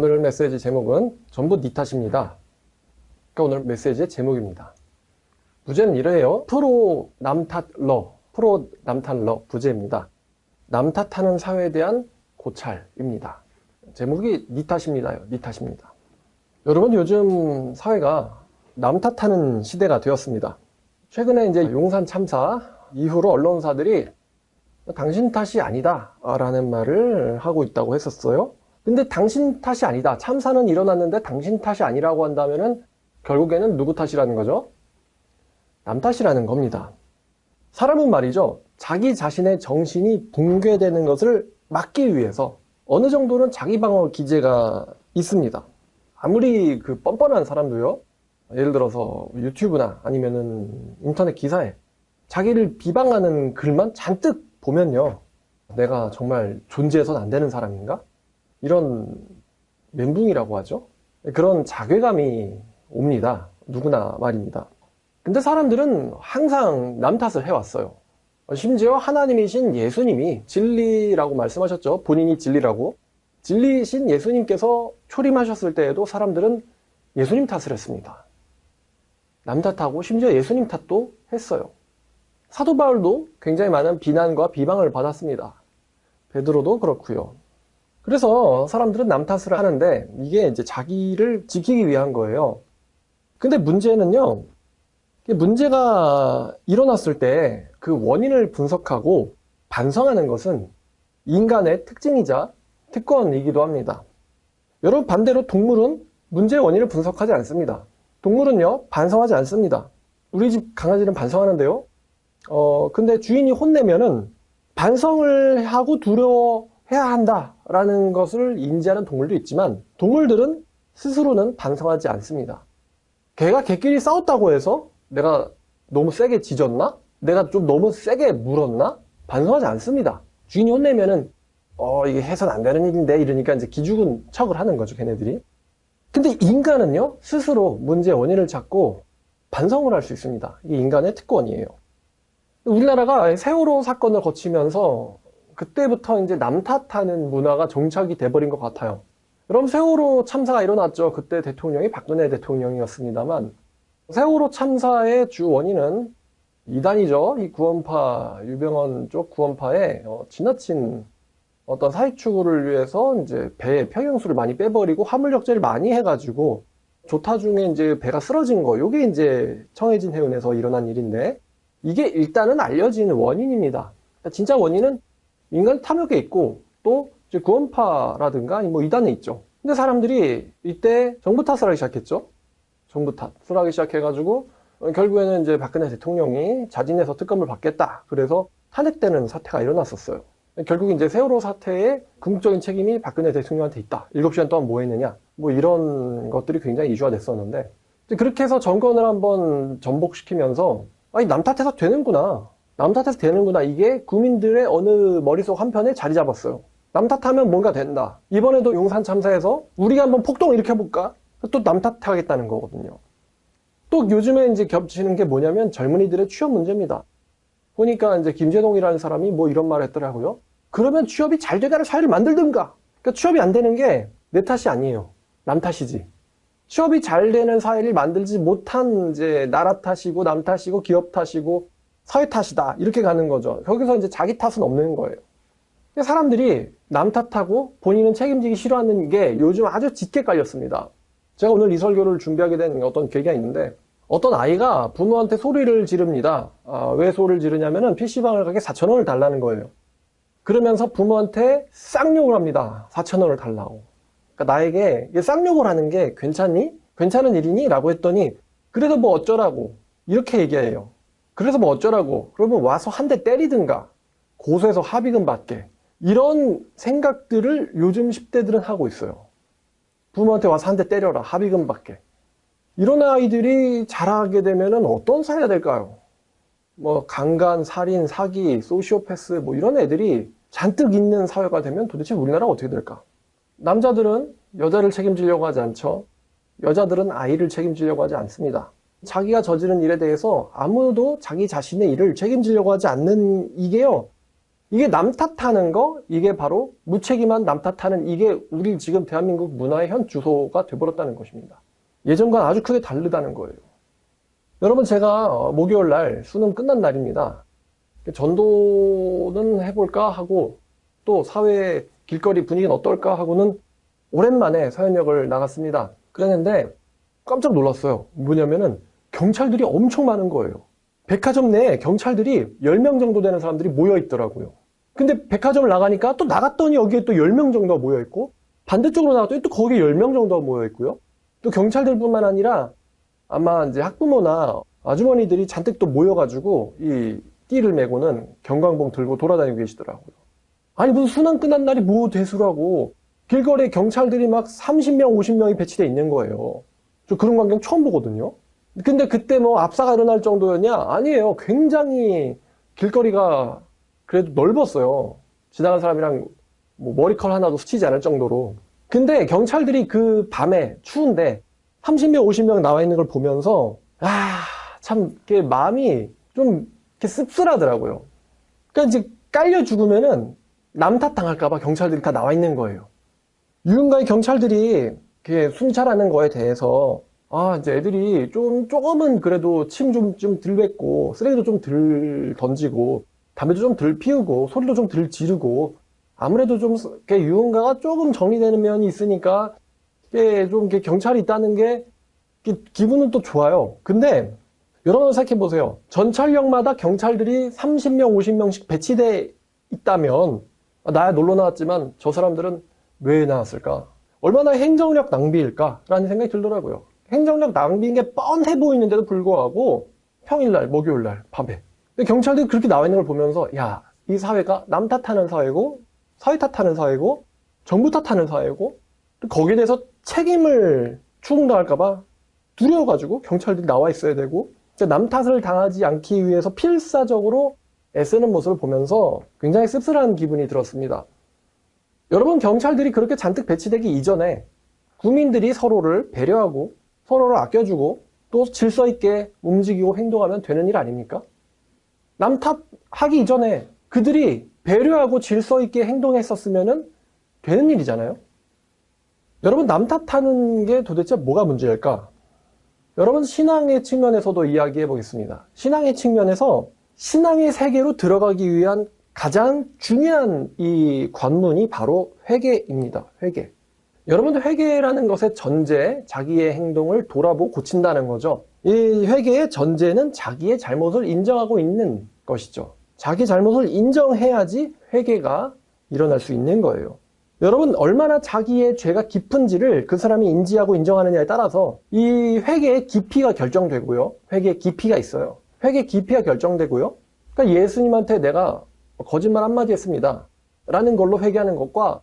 오늘 메시지 제목은 전부 니 탓입니다. 그러니까 오늘 메시지의 제목입니다. 부제는 이래요. 프로 남탓러, 프로 남탓러 부제입니다. 남 탓하는 사회에 대한 고찰입니다. 제목이 니 탓입니다요. 니 탓입니다. 여러분, 요즘 사회가 남 탓하는 시대가 되었습니다. 최근에 이제 용산 참사 이후로 언론사들이 당신 탓이 아니다 라는 말을 하고 있다고 했었어요. 근데 당신 탓이 아니다, 참사는 일어났는데 당신 탓이 아니라고 한다면은 결국에는 누구 탓이라는 거죠? 남 탓이라는 겁니다. 사람은 말이죠, 자기 자신의 정신이 붕괴되는 것을 막기 위해서 어느 정도는 자기 방어 기제가 있습니다. 아무리 그 뻔뻔한 사람도요, 예를 들어서 유튜브나 아니면은 인터넷 기사에 자기를 비방하는 글만 잔뜩 보면요, 내가 정말 존재해서는 안 되는 사람인가? 이런 멘붕이라고 하죠. 그런 자괴감이 옵니다. 누구나 말입니다. 근데 사람들은 항상 남 탓을 해왔어요. 심지어 하나님이신 예수님이 진리라고 말씀하셨죠. 본인이 진리라고. 진리이신 예수님께서 초림하셨을 때에도 사람들은 예수님 탓을 했습니다. 남 탓하고 심지어 예수님 탓도 했어요. 사도 바울도 굉장히 많은 비난과 비방을 받았습니다. 베드로도 그렇고요. 그래서 사람들은 남 탓을 하는데 이게 이제 자기를 지키기 위한 거예요. 근데 문제는요, 문제가 일어났을 때 그 원인을 분석하고 반성하는 것은 인간의 특징이자 특권이기도 합니다. 여러분, 반대로 동물은 문제의 원인을 분석하지 않습니다. 동물은요, 반성하지 않습니다. 우리 집 강아지는 반성하는데요, 근데 주인이 혼내면은 반성을 하고 두려워해야 한다라는 것을 인지하는 동물도 있지만, 동물들은 스스로는 반성하지 않습니다. 개가 개끼리 싸웠다고 해서 내가 너무 세게 짖었나? 내가 좀 너무 세게 물었나? 반성하지 않습니다. 주인이 혼내면은 이게 해서는 안 되는 일인데 이러니까 이제 기죽은 척을 하는 거죠, 걔네들이. 근데 인간은요, 스스로 문제의 원인을 찾고 반성을 할 수 있습니다. 이게 인간의 특권이에요. 우리나라가 세월호 사건을 거치면서 그때부터 이제 남 탓하는 문화가 정착이 돼버린 것 같아요. 여러분, 세월호 참사가 일어났죠. 그때 대통령이 박근혜 대통령이었습니다만, 세월호 참사의 주 원인은 이단이죠. 이 구원파, 유병헌 쪽 구원파의 지나친 어떤 사익 추구를 위해서 이제 배에 평형수를 많이 빼버리고 화물 적재를 많이 해가지고 조타 중에 이제 배가 쓰러진 거, 요게 이제 청해진 해운에서 일어난 일인데, 이게 일단은 알려진 원인입니다. 진짜 원인은 인간 탐욕에 있고 또 이제 구원파라든가 뭐 이단에 있죠. 근데 사람들이 이때 정부 탓을 하기 시작했죠. 정부 탓을 하기 시작해가지고 결국에는 이제 박근혜 대통령이 자진해서 특검을 받겠다, 그래서 탄핵되는 사태가 일어났었어요. 결국 이제 세월호 사태의 궁극적인 책임이 박근혜 대통령한테 있다. 7시간 동안 뭐 했느냐, 뭐 이런 것들이 굉장히 이슈화 됐었는데, 그렇게 해서 정권을 한번 전복시키면서 아니, 남 탓해서 되는구나, 남 탓해서 되는구나, 이게 국민들의 어느 머릿속 한편에 자리 잡았어요. 남 탓하면 뭔가 된다. 이번에도 용산 참사에서 우리가 한번 폭동을 일으켜볼까? 또 남 탓하겠다는 거거든요. 또 요즘에 이제 겹치는 게 뭐냐면 젊은이들의 취업 문제입니다. 보니까 이제 김재동이라는 사람이 뭐 이런 말을 했더라고요. 그러면 취업이 잘 되게 하는 사회를 만들든가. 그러니까 취업이 안 되는 게 내 탓이 아니에요. 남 탓이지. 취업이 잘 되는 사회를 만들지 못한 이제 나라 탓이고 남 탓이고 기업 탓이고 사회 탓이다, 이렇게 가는 거죠. 거기서 이제 자기 탓은 없는 거예요. 사람들이 남 탓하고 본인은 책임지기 싫어하는 게 요즘 아주 짙게 깔렸습니다. 제가 오늘 이 설교를 준비하게 된 어떤 계기가 있는데, 어떤 아이가 부모한테 소리를 지릅니다. 왜 소리를 지르냐면은 PC방을 가게 4,000원을 달라는 거예요. 그러면서 부모한테 쌍욕을 합니다. 4,000원을 달라고. 그러니까 나에게 쌍욕을 하는 게 괜찮니? 괜찮은 일이니? 라고 했더니, 그래서 뭐 어쩌라고, 이렇게 얘기해요. 그래서 뭐 어쩌라고, 그러면 와서 한 대 때리든가, 고소해서 합의금 받게, 이런 생각들을 요즘 10대들은 하고 있어요. 부모한테 와서 한 대 때려라, 합의금 받게. 이런 아이들이 자라게 되면은 어떤 사회가 될까요? 뭐 강간, 살인, 사기, 소시오패스 뭐 이런 애들이 잔뜩 있는 사회가 되면 도대체 우리나라가 어떻게 될까? 남자들은 여자를 책임지려고 하지 않죠. 여자들은 아이를 책임지려고 하지 않습니다. 자기가 저지른 일에 대해서 아무도 자기 자신의 일을 책임지려고 하지 않는, 이게요, 이게 남 탓하는 거, 이게 바로 무책임한 남 탓하는 이게 우리 지금 대한민국 문화의 현 주소가 돼버렸다는 것입니다. 예전과 아주 크게 다르다는 거예요. 여러분, 제가 목요일 날 수능 끝난 날입니다. 전도는 해볼까 하고 또 사회 길거리 분위기는 어떨까 하고는 오랜만에 서현역을 나갔습니다. 그랬는데 깜짝 놀랐어요. 뭐냐면은 경찰들이 엄청 많은 거예요. 백화점 내에 경찰들이 10명 정도 되는 사람들이 모여 있더라고요. 근데 백화점을 나가니까 또 나갔더니 여기에 또 10명 정도가 모여 있고, 반대쪽으로 나갔더니 또 거기에 10명 정도가 모여 있고요. 또 경찰들뿐만 아니라 아마 이제 학부모나 아주머니들이 잔뜩 또 모여가지고 이 띠를 메고는 경광봉 들고 돌아다니고 계시더라고요. 아니, 무슨 수능 끝난 날이 뭐 대수라고 길거리에 경찰들이 막 30명, 50명이 배치되어 있는 거예요. 저 그런 광경 처음 보거든요. 근데 그때 뭐 압사가 일어날 정도였냐? 아니에요. 굉장히 길거리가 그래도 넓었어요. 지나간 사람이랑 뭐 머리컬 하나도 스치지 않을 정도로. 근데 경찰들이 그 밤에 추운데 30명, 50명 나와 있는 걸 보면서 참 이렇게 마음이 좀 이렇게 씁쓸하더라고요. 그러니까 이제 깔려 죽으면은 남 탓 당할까봐 경찰들이 다 나와 있는 거예요. 유흥가의 경찰들이 이렇게 순찰하는 거에 대해서 이제 애들이 조금은 그래도 침 좀 덜 뱉고, 쓰레기도 좀 덜 던지고, 담배도 좀 덜 피우고, 소리도 좀 덜 지르고, 아무래도 좀 이렇게 유흥가가 조금 정리되는 면이 있으니까, 이게 좀 이렇게 경찰이 있다는 게 기분은 또 좋아요. 근데 여러분 생각해보세요. 전철역마다 경찰들이 30명, 50명씩 배치돼 있다면, 나야 놀러 나왔지만 저 사람들은 왜 나왔을까? 얼마나 행정력 낭비일까라는 생각이 들더라고요. 행정력 낭비인 게 뻔해 보이는데도 불구하고 평일날, 목요일날, 밤에. 근데 경찰들이 그렇게 나와 있는 걸 보면서 야, 이 사회가 남 탓하는 사회고, 사회 탓하는 사회고, 정부 탓하는 사회고, 또 거기에 대해서 책임을 추궁당할까봐 두려워가지고 경찰들이 나와 있어야 되고, 남 탓을 당하지 않기 위해서 필사적으로 애쓰는 모습을 보면서 굉장히 씁쓸한 기분이 들었습니다. 여러분, 경찰들이 그렇게 잔뜩 배치되기 이전에 국민들이 서로를 배려하고 서로를 아껴주고 또 질서 있게 움직이고 행동하면 되는 일 아닙니까? 남 탓하기 이전에 그들이 배려하고 질서 있게 행동했었으면 되는 일이잖아요. 여러분, 남 탓하는 게 도대체 뭐가 문제일까? 여러분, 신앙의 측면에서도 이야기해 보겠습니다. 신앙의 측면에서 신앙의 세계로 들어가기 위한 가장 중요한 이 관문이 바로 회개입니다. 회개. 여러분, 회개라는 것의 전제, 자기의 행동을 돌아보고 고친다는 거죠. 이 회개의 전제는 자기의 잘못을 인정하고 있는 것이죠. 자기 잘못을 인정해야지 회개가 일어날 수 있는 거예요. 여러분, 얼마나 자기의 죄가 깊은지를 그 사람이 인지하고 인정하느냐에 따라서 이 회개의 깊이가 결정되고요. 회개의 깊이가 있어요. 회개의 깊이가 결정되고요. 그러니까 예수님한테 내가 거짓말 한마디 했습니다 라는 걸로 회개하는 것과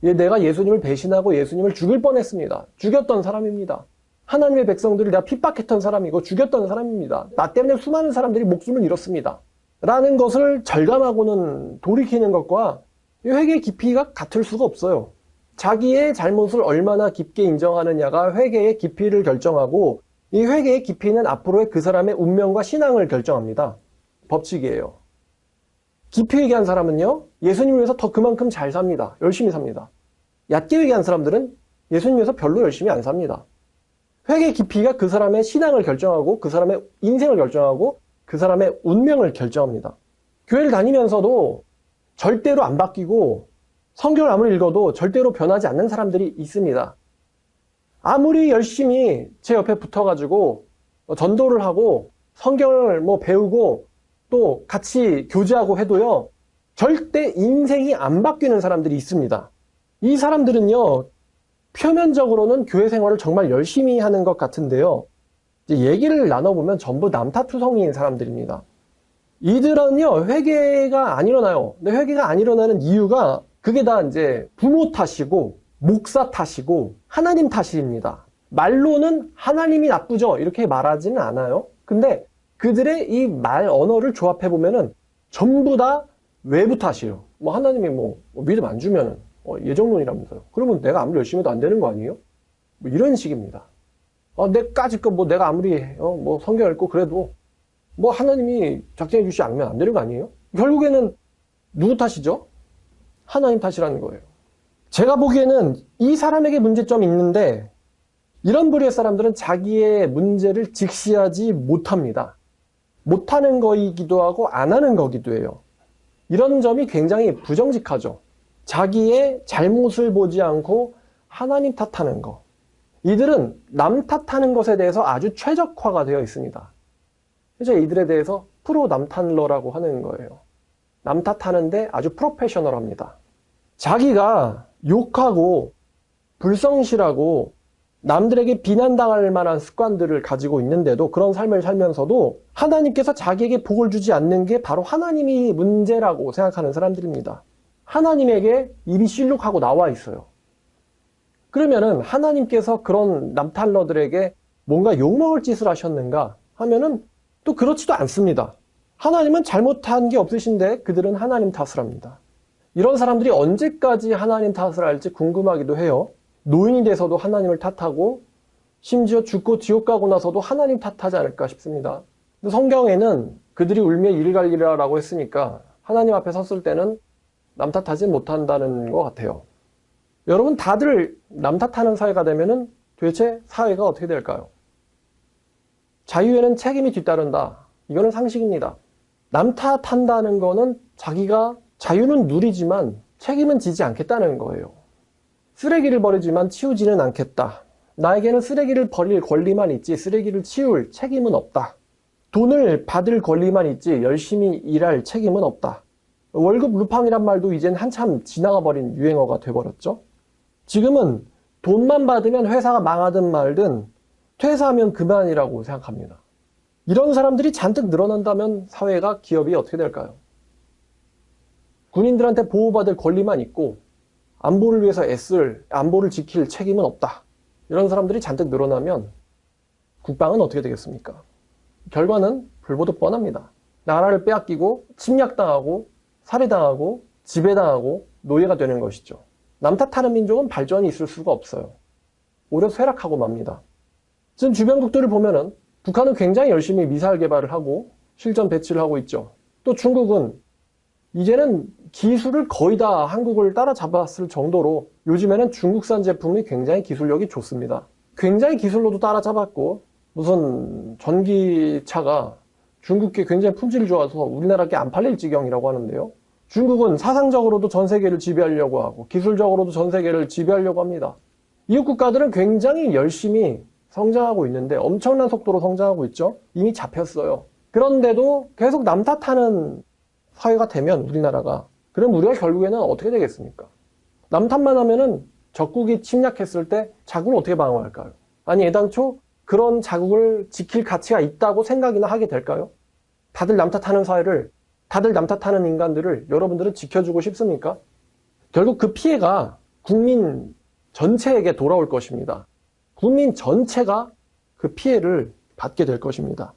내가 예수님을 배신하고 예수님을 죽일 뻔했습니다. 죽였던 사람입니다. 하나님의 백성들을 내가 핍박했던 사람이고 죽였던 사람입니다. 나 때문에 수많은 사람들이 목숨을 잃었습니다. 라는 것을 절감하고는 돌이키는 것과 이 회개의 깊이가 같을 수가 없어요. 자기의 잘못을 얼마나 깊게 인정하느냐가 회개의 깊이를 결정하고, 이 회개의 깊이는 앞으로의 그 사람의 운명과 신앙을 결정합니다. 법칙이에요. 깊이 회개한 사람은요, 예수님을 위해서 더 그만큼 잘 삽니다. 열심히 삽니다. 얕게 회개한 사람들은 예수님 위해서 별로 열심히 안 삽니다. 회개의 깊이가 그 사람의 신앙을 결정하고, 그 사람의 인생을 결정하고, 그 사람의 운명을 결정합니다. 교회를 다니면서도 절대로 안 바뀌고 성경을 아무리 읽어도 절대로 변하지 않는 사람들이 있습니다. 아무리 열심히 제 옆에 붙어가지고 전도를 하고 성경을 배우고 또 같이 교제하고 해도요, 절대 인생이 안 바뀌는 사람들이 있습니다. 이 사람들은요, 표면적으로는 교회 생활을 정말 열심히 하는 것 같은데요, 얘기를 나눠보면 전부 남탓투성이인 사람들입니다. 이들은요, 회개가 안 일어나요. 근데 회개가 안 일어나는 이유가 그게 다 이제 부모 탓이고 목사 탓이고 하나님 탓입니다. 말로는 하나님이 나쁘죠 이렇게 말하지는 않아요. 근데 그들의 이 말 언어를 조합해 보면은 전부 다 외부 탓이에요. 하나님이 믿음 안 주면은 예정론이라면서요. 그러면 내가 아무리 열심히 해도 안 되는 거 아니에요? 이런 식입니다. 내까짓 거 내가 아무리 성경 읽고 그래도 하나님이 작정해 주시지 않으면 안 되는 거 아니에요? 결국에는 누구 탓이죠? 하나님 탓이라는 거예요. 제가 보기에는 이 사람에게 문제점이 있는데 이런 부류의 사람들은 자기의 문제를 직시하지 못합니다. 못하는 거이기도 하고 안 하는 거기도 해요. 이런 점이 굉장히 부정직하죠. 자기의 잘못을 보지 않고 하나님 탓하는 거. 이들은 남 탓하는 것에 대해서 아주 최적화가 되어 있습니다. 그래서 이들에 대해서 프로 남탓러라고 하는 거예요. 남 탓하는데 아주 프로페셔널합니다. 자기가 욕하고 불성실하고 남들에게 비난당할 만한 습관들을 가지고 있는데도 그런 삶을 살면서도 하나님께서 자기에게 복을 주지 않는 게 바로 하나님이 문제라고 생각하는 사람들입니다. 하나님에게 입이 실룩하고 나와 있어요. 그러면은 하나님께서 그런 남탈러들에게 뭔가 욕먹을 짓을 하셨는가 하면은 또 그렇지도 않습니다. 하나님은 잘못한 게 없으신데 그들은 하나님 탓을 합니다. 이런 사람들이 언제까지 하나님 탓을 할지 궁금하기도 해요. 노인이 돼서도 하나님을 탓하고 심지어 죽고 지옥 가고 나서도 하나님 탓하지 않을까 싶습니다. 근데 성경에는 그들이 울며 이를 갈리라라고 했으니까 하나님 앞에 섰을 때는 남 탓하지 못한다는 것 같아요. 여러분 다들 남 탓하는 사회가 되면은 도대체 사회가 어떻게 될까요? 자유에는 책임이 뒤따른다. 이거는 상식입니다. 남 탓한다는 거는 자기가 자유는 누리지만 책임은 지지 않겠다는 거예요. 쓰레기를 버리지만 치우지는 않겠다. 나에게는 쓰레기를 버릴 권리만 있지 쓰레기를 치울 책임은 없다. 돈을 받을 권리만 있지 열심히 일할 책임은 없다. 월급 루팡이란 말도 이젠 한참 지나가 버린 유행어가 돼버렸죠. 지금은 돈만 받으면 회사가 망하든 말든 퇴사하면 그만이라고 생각합니다. 이런 사람들이 잔뜩 늘어난다면 사회가 기업이 어떻게 될까요? 군인들한테 보호받을 권리만 있고 안보를 위해서 안보를 지킬 책임은 없다. 이런 사람들이 잔뜩 늘어나면 국방은 어떻게 되겠습니까? 결과는 불보듯 뻔합니다. 나라를 빼앗기고 침략당하고 살해당하고 지배당하고 노예가 되는 것이죠. 남 탓하는 민족은 발전이 있을 수가 없어요. 오히려 쇠락하고 맙니다. 지금 주변국들을 보면은 북한은 굉장히 열심히 미사일 개발을 하고 실전 배치를 하고 있죠. 또 중국은 이제는 기술을 거의 다 한국을 따라잡았을 정도로 요즘에는 중국산 제품이 굉장히 기술력이 좋습니다. 굉장히 기술로도 따라잡았고 무슨 전기차가 중국계 굉장히 품질이 좋아서 우리나라께 안 팔릴 지경이라고 하는데요. 중국은 사상적으로도 전 세계를 지배하려고 하고 기술적으로도 전 세계를 지배하려고 합니다. 이웃 국가들은 굉장히 열심히 성장하고 있는데 엄청난 속도로 성장하고 있죠. 이미 잡혔어요. 그런데도 계속 남 탓하는 사회가 되면 우리나라가 그럼 우리가 결국에는 어떻게 되겠습니까? 남 탓만 하면은 적국이 침략했을 때 자국을 어떻게 방어할까요? 아니 애당초 그런 자국을 지킬 가치가 있다고 생각이나 하게 될까요? 다들 남 탓하는 사회를 다들 남 탓하는 인간들을 여러분들은 지켜주고 싶습니까? 결국 그 피해가 국민 전체에게 돌아올 것입니다. 국민 전체가 그 피해를 받게 될 것입니다.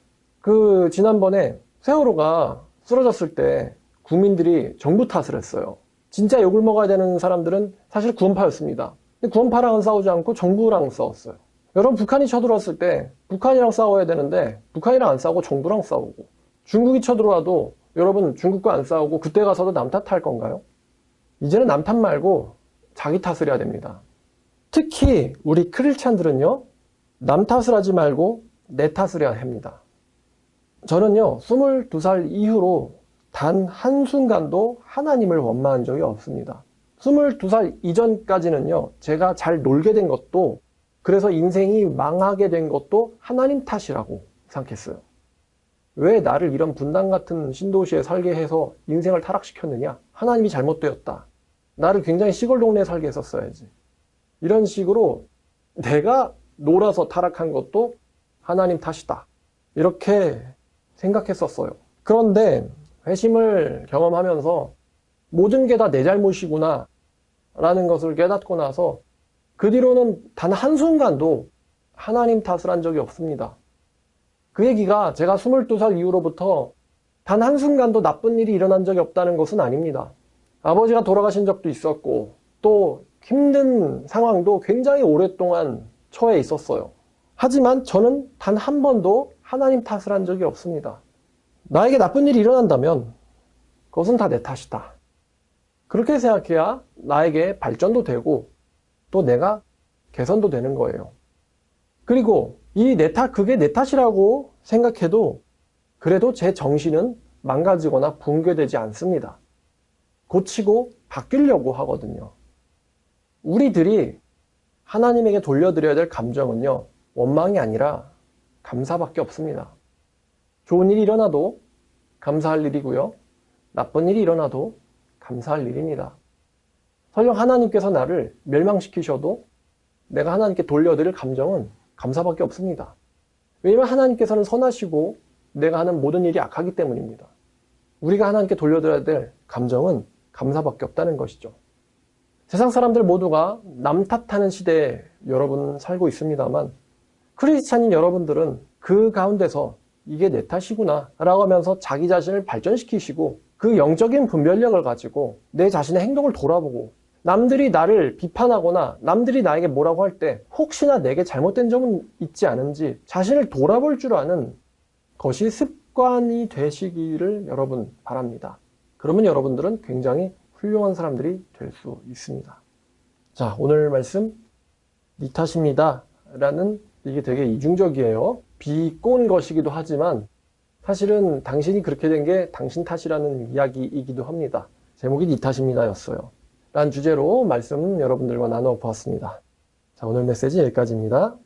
지난번에 세월호가 쓰러졌을 때 국민들이 정부 탓을 했어요. 진짜 욕을 먹어야 되는 사람들은 사실 구원파였습니다. 근데 구원파랑은 싸우지 않고 정부랑 싸웠어요. 여러분 북한이 쳐들어왔을 때 북한이랑 싸워야 되는데 북한이랑 안 싸우고 정부랑 싸우고 중국이 쳐들어와도 여러분 중국과 안 싸우고 그때 가서도 남 탓할 건가요? 이제는 남 탓 말고 자기 탓을 해야 됩니다. 특히 우리 크리스찬들은요. 남 탓을 하지 말고 내 탓을 해야 합니다. 저는요. 22살 이후로 단 한순간도 하나님을 원망한 적이 없습니다. 22살 이전까지는요. 제가 잘 놀게 된 것도 그래서 인생이 망하게 된 것도 하나님 탓이라고 생각했어요. 왜 나를 이런 분당 같은 신도시에 살게 해서 인생을 타락시켰느냐? 하나님이 잘못되었다. 나를 굉장히 시골 동네에 살게 했었어야지. 이런 식으로 내가 놀아서 타락한 것도 하나님 탓이다. 이렇게 생각했었어요. 그런데 회심을 경험하면서 모든 게 다 내 잘못이구나 라는 것을 깨닫고 나서 그 뒤로는 단 한순간도 하나님 탓을 한 적이 없습니다. 그 얘기가 제가 22살 이후로부터 단 한순간도 나쁜 일이 일어난 적이 없다는 것은 아닙니다. 아버지가 돌아가신 적도 있었고 또 힘든 상황도 굉장히 오랫동안 처해 있었어요. 하지만 저는 단 한 번도 하나님 탓을 한 적이 없습니다. 나에게 나쁜 일이 일어난다면 그것은 다 내 탓이다. 그렇게 생각해야 나에게 발전도 되고 또 내가 개선도 되는 거예요. 그리고 그게 내 탓이라고 생각해도 그래도 제 정신은 망가지거나 붕괴되지 않습니다. 고치고 바뀌려고 하거든요. 우리들이 하나님에게 돌려드려야 될 감정은요, 원망이 아니라 감사밖에 없습니다. 좋은 일이 일어나도 감사할 일이고요, 나쁜 일이 일어나도 감사할 일입니다. 설령 하나님께서 나를 멸망시키셔도 내가 하나님께 돌려드릴 감정은 감사밖에 없습니다. 왜냐하면 하나님께서는 선하시고 내가 하는 모든 일이 악하기 때문입니다. 우리가 하나님께 돌려드려야 될 감정은 감사밖에 없다는 것이죠. 세상 사람들 모두가 남 탓하는 시대에 여러분 살고 있습니다만 크리스찬인 여러분들은 그 가운데서 이게 내 탓이구나 라고 하면서 자기 자신을 발전시키시고 그 영적인 분별력을 가지고 내 자신의 행동을 돌아보고 남들이 나를 비판하거나 남들이 나에게 뭐라고 할 때 혹시나 내게 잘못된 점은 있지 않은지 자신을 돌아볼 줄 아는 것이 습관이 되시기를 여러분 바랍니다. 그러면 여러분들은 굉장히 훌륭한 사람들이 될 수 있습니다. 자, 오늘 말씀 네 탓입니다 라는 이게 되게 이중적이에요. 비꼰 것이기도 하지만 사실은 당신이 그렇게 된 게 당신 탓이라는 이야기이기도 합니다. 제목이 네 탓입니다 였어요. 라는 주제로 말씀 여러분들과 나누어 보았습니다. 자, 오늘 메시지 여기까지입니다.